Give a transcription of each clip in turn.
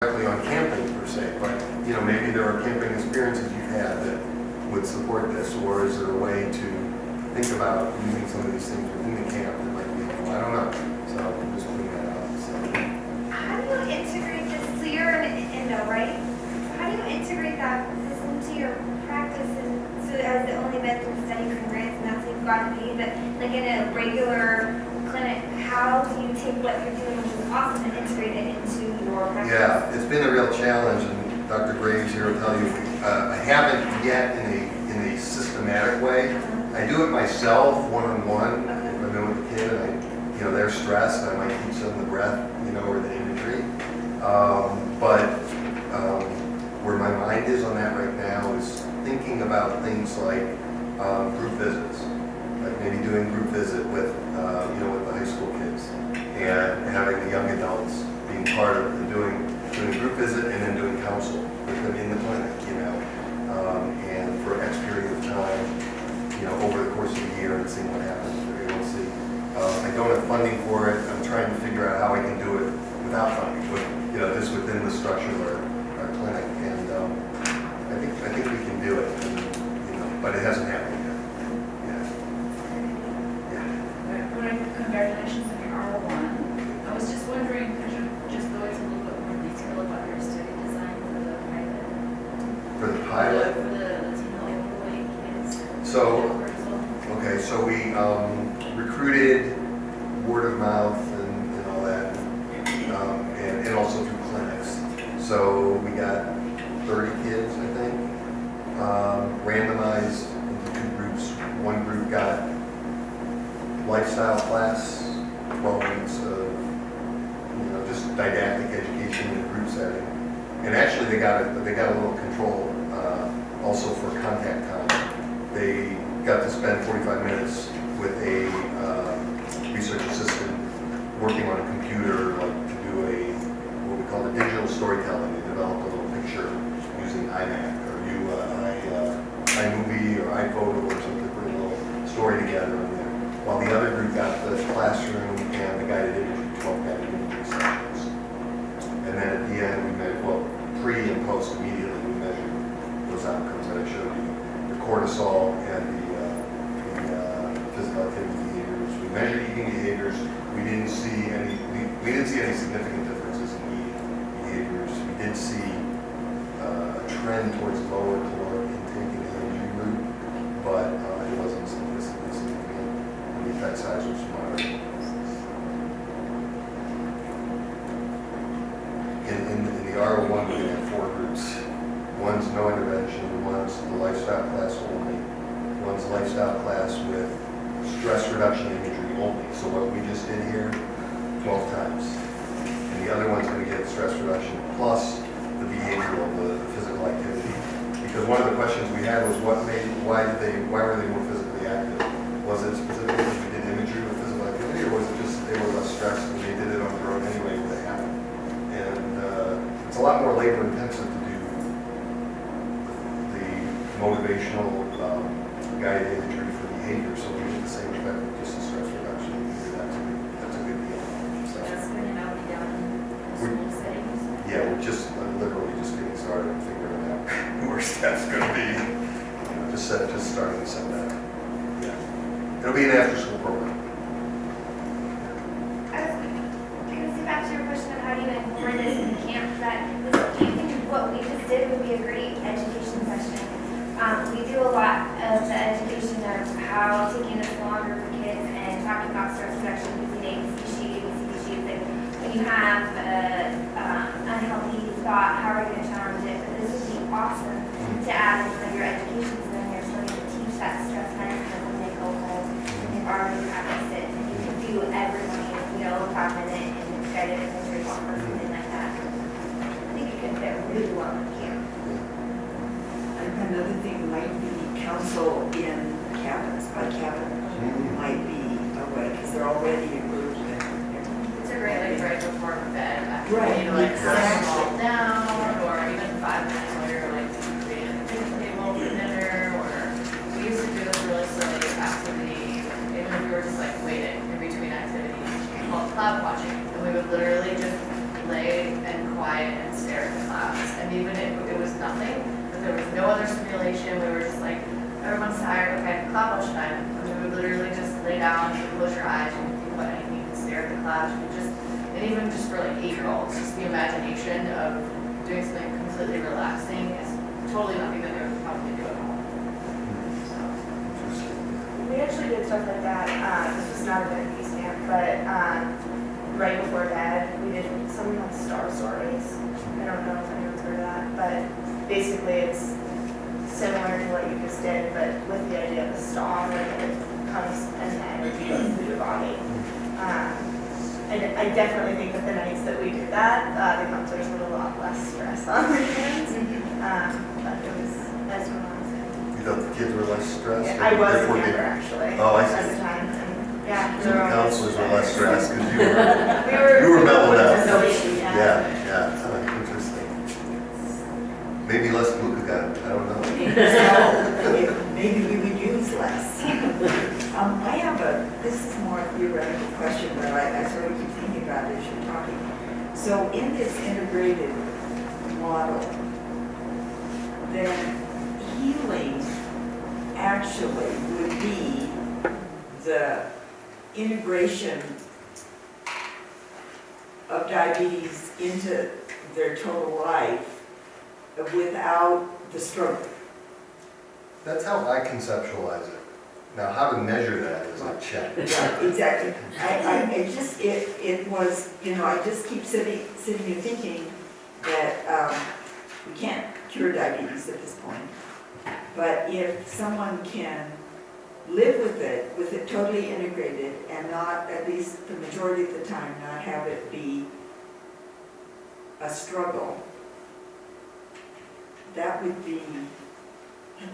directly on camping per se, but maybe there are camping experiences you've had that would support this, or is there a way to think about using some of these things within the camp that might be helpful? I don't know. So I'm just putting that out. So. How do you integrate this? So you're an Indo, right? So how do you integrate that this into your practice? And so has it only been through study from grants and that's how you've gotten paid? But like in a regular clinic, how do you take what you're doing, which is awesome, and integrate it into your practice? Yeah, it's been a real challenge, and Dr. Graves here will tell you, I haven't yet in a systematic way. I do it myself, one-on-one, if I'm in with a kid, and they're stressed, I might teach them the breath, or the imagery. Where my mind is on that right now is thinking about things like group visits, like maybe doing group visit with the high school kids, and having the young adults being part of it, doing a group visit and then doing counsel with them in the clinic, and for X period of time, over the course of the year, and seeing what happens. We'll see. I don't have funding for it. I'm trying to figure out how I can do it without funding, just within the structure of our clinic. And I think we can do it. And, but it hasn't happened yet. Yeah. Congratulations on your R1. I was just wondering, could you just go into a little bit more detail about your study design for the pilot? For the pilot? For the Latino overweight kids. Okay, so we recruited word of mouth and all that, and also through clinics. So we got 30 kids, I think, randomized into two groups. One group got lifestyle class, 12 weeks of just didactic education in a group setting, and actually they got a little control also for contact time. They got to spend 45 minutes with a research assistant working on a computer, like to do what we call the digital storytelling. They developed a little picture using iMac or iMovie or iPhoto or something, put a little story together in there. While the other group got the classroom and the guided imagery, 12 guided imagery sessions. And then at the end, we measured, pre and post immediately, we measured those outcomes that I showed you. The cortisol and the physical activity behaviors. We measured eating behaviors. We didn't see any significant differences in eating behaviors. We did see a trend towards lower caloric intake in the energy group, but it wasn't statistically significant. And the effect size was moderate. In the R01, we have 4 groups. One's no intervention, one's the lifestyle class only, one's lifestyle class with stress reduction imagery only. So what we just did here, 12 times. And the other one's going to get stress reduction plus the behavioral, the physical activity. Because one of the questions we had was why were they more physically active? Was it specifically because we did imagery with physical activity, or was it just they were less stressed and they did it on their own anyway when they happened? And it's a lot more labor intensive to do the motivational guided imagery for behavior, so we get the same effect with just the stress reduction. That's a good deal. So, That's going to now be done in school settings. yeah, we're just literally just getting started and figuring out where staff's going to be. Just starting to set that up. Yeah, it'll be an after-school program. I was going to see back to your question of how do you incorporate this in the camp, that this camping, what we just did would be a great education session. We do a lot of the education of how taking this longer for kids and talking about stress reduction using ABC sheets. And when you have unhealthy thought, how are you going to challenge it? But this would be awesome to add in one of your education, so then you're starting to teach that stress management when they go home and they've already practiced it. And you can do everyone, 5 minute and guided imagery or something like that. I think it could fit really well in camp. Another thing might be counsel in cabins, by cabin, might be a way, because they're already a group. It's a great like right before bed. After Right, you like calm them exactly. all down, or even 5 minutes later, like creating a picnic table for dinner. Or we used to do this really silly activity, even if we were just like waiting in between activities, called cloud watching, and we would literally just lay and quiet and stare And even if it was nothing, if there was no other stimulation, we were just like, everyone's tired, okay, cloud watch time. And we would literally just lay down, you could close your eyes, you could think about anything, you could stare at the clouds, you could just, and even just for like 8-year-olds, just the imagination of doing something completely relaxing is totally nothing that they would probably do at home. So, We actually did stuff like that. This was not a big piece camp, but right before bed, we did something called Star Stories. I don't know if anyone's heard of that, but basically it's similar to what you just did, but with the idea of a star and it comes and the energy goes through your body. And I definitely think that the nights that we did that, the counselors put a lot less stress on their hands. But it was mesmerizing. You thought the kids were less stressed? I was a Therefore they- member actually. Oh, I see. At the time, and yeah. So the counselors were less stressed because you We were mellowed out. Yeah. Yeah, interesting. Maybe less glucagon, I don't know. So, maybe we would use less. I have this is more a theoretical question, but I sort of keep thinking about it as you're talking. So in this integrated model, then healing actually would be the integration of diabetes into their total life without the struggle. That's how I conceptualize it. Now, how to measure that is a check. Yeah, exactly. It was, I just keep sitting here thinking that we can't cure diabetes at this point. But if someone can live with it totally integrated and not, at least the majority of the time, not have it be a struggle, that would be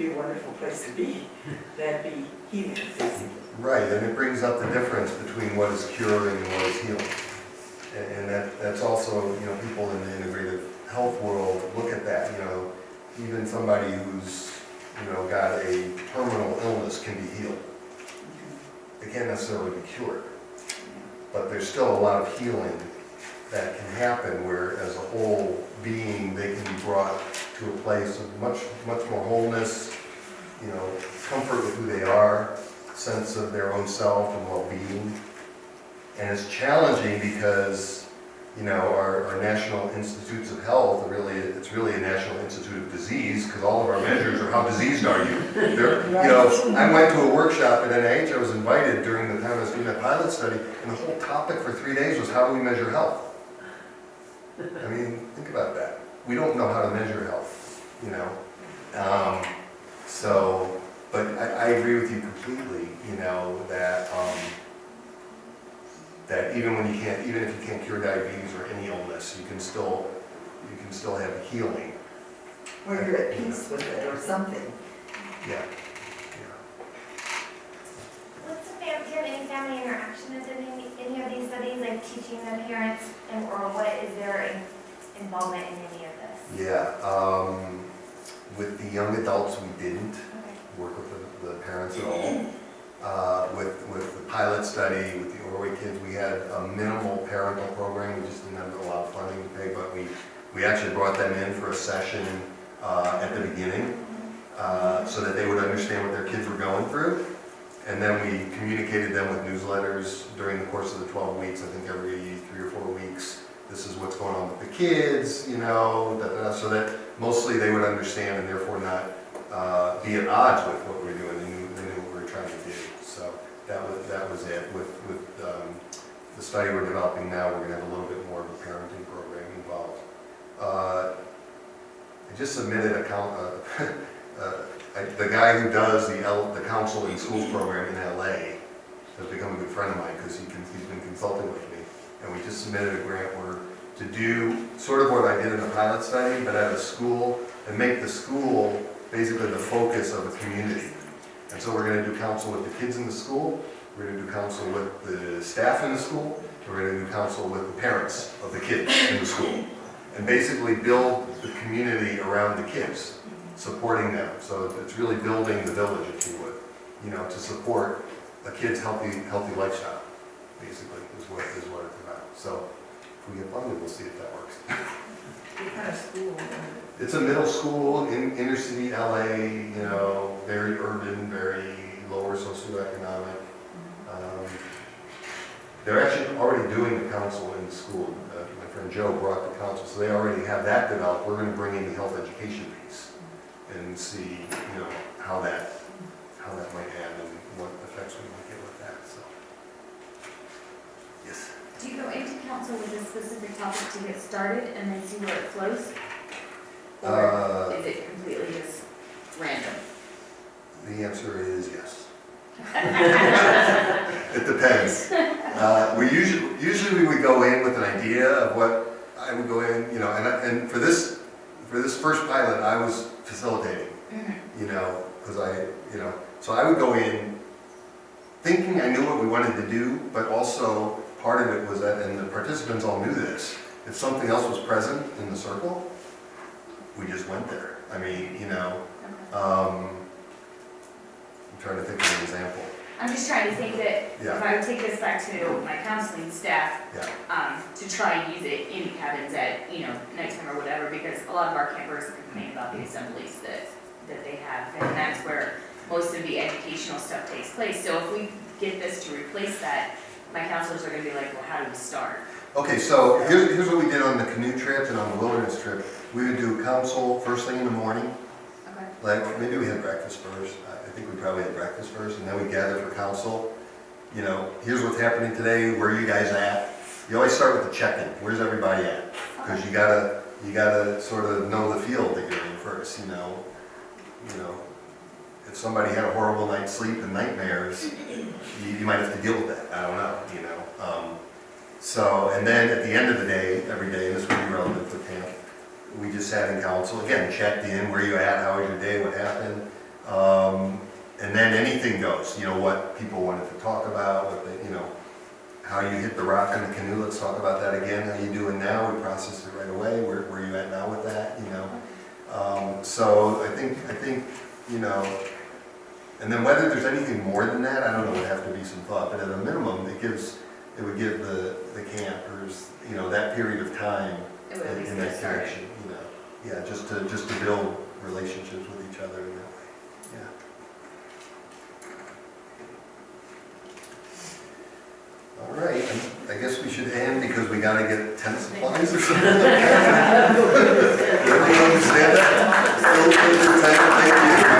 a wonderful place to be. That'd be healing, basically. Right, and it brings up the difference between what is curing and what is healing. And that's also, people in the integrative health world look at that, even somebody who's, got a terminal illness can be healed. They can't necessarily be cured. But there's still a lot of healing that can happen where as a whole being, they can be brought to a place of much more wholeness, comfort with who they are, sense of their own self and well-being. And it's challenging because, our National Institutes of Health, it's really a National Institute of Disease, because all of our measures are how diseased are you. I went to a workshop at NIH, I was invited during the time I was doing that pilot study, and the whole topic for 3 days was how do we measure health? I mean, think about that. We don't know how to measure health, but I agree with you completely, that even if you can't cure diabetes or any illness, you can still have healing. Or you're at peace with it or something. Yeah. What's the family, do you have any family interaction with any of these studies, like teaching the parents, or what is their involvement in any of this? Yeah. With the young adults, we didn't Okay. work with the parents at all. With the pilot study, with the overweight kids, we had a minimal parental program. We just didn't have a lot of funding to pay, but we actually brought them in for a session at the beginning so that they would understand what their kids were going through. And then we communicated them with newsletters during the course of the 12 weeks, I think every 3 or 4 weeks. This is what's going on with the kids, so that mostly they would understand and therefore not be at odds with what we're doing. They knew what we were trying to do. So that was it. With the study we're developing now, we're going to have a little bit more of a parenting program involved. I just submitted the guy who does the counsel in schools program in LA has become a good friend of mine because he's been consulting with me. And we just submitted a grant order to do sort of what I did in the pilot study, but at a school, and make the school basically the focus of a community. And so we're going to do counsel with the kids in the school, we're going to do counsel with the staff in the school, we're going to do counsel with the parents of the kids in the school. And basically build the community around the kids, supporting them. So it's really building the village, if you would, to support a kid's healthy lifestyle, basically, is what it's about. So if we get funded, we'll see if that works. What kind of school? It's a middle school in inner city LA, you know, very urban, very lower socioeconomic. They're actually already doing the council in the school. My friend Joe brought the council, so they already have that developed. We're gonna bring in the health education piece and see, you know, how that might add and what effects we might get with that, so. Yes. Do you go into council with a specific topic to get started and then see where it flows? Or is it completely just random? The answer is yes. It depends. We usually we would go in with an idea of what I would go in, you know, and for this first pilot, I was facilitating, you know, because so I would go in thinking I knew what we wanted to do, but also part of it was that, and the participants all knew this, if something else was present in the circle, we just went there. I mean, you know, I'm trying to think of an example. I'm just trying to think that Yeah. if I would take this back to my counseling staff, Yeah. to try and use it in cabins at, you know, nighttime or whatever, because a lot of our campers complain about the assemblies that they have, and that's where most of the educational stuff takes place. So if we get this to replace that, my counselors are gonna be like, well, how do we start? Okay, so here's what we did on the canoe trip and on the wilderness trip. We would do council first thing in the morning, Okay. like maybe we had breakfast first. I think we probably had breakfast first, and then we gathered for council. You know, here's what's happening today, where are you guys at? You always start with the check-in, where's everybody at? Because you gotta sort of know the field that you're in first, you know. If somebody had a horrible night's sleep and nightmares, you might have to deal with that, I don't know, you know. So, and then at the end of the day, every day, this would be relevant for camp, we just sat in council, again, checked in, where you at, how was your day, what happened? And then anything goes, you know, what people wanted to talk about, what they, you know, how you hit the rock in the canoe, let's talk about that again, how you doing now, we processed it right away, where are you at now with that, you know? So I think, you know, and then whether there's anything more than that, I don't know, would have to be some thought, but at a minimum, it would give the campers, you know, that period of time It would at least in get that started. direction, you know? Yeah, just to build relationships with each other in that way, yeah. All right, I guess we should end because we gotta get tent supplies or something. Everyone understand that? Still, thank you.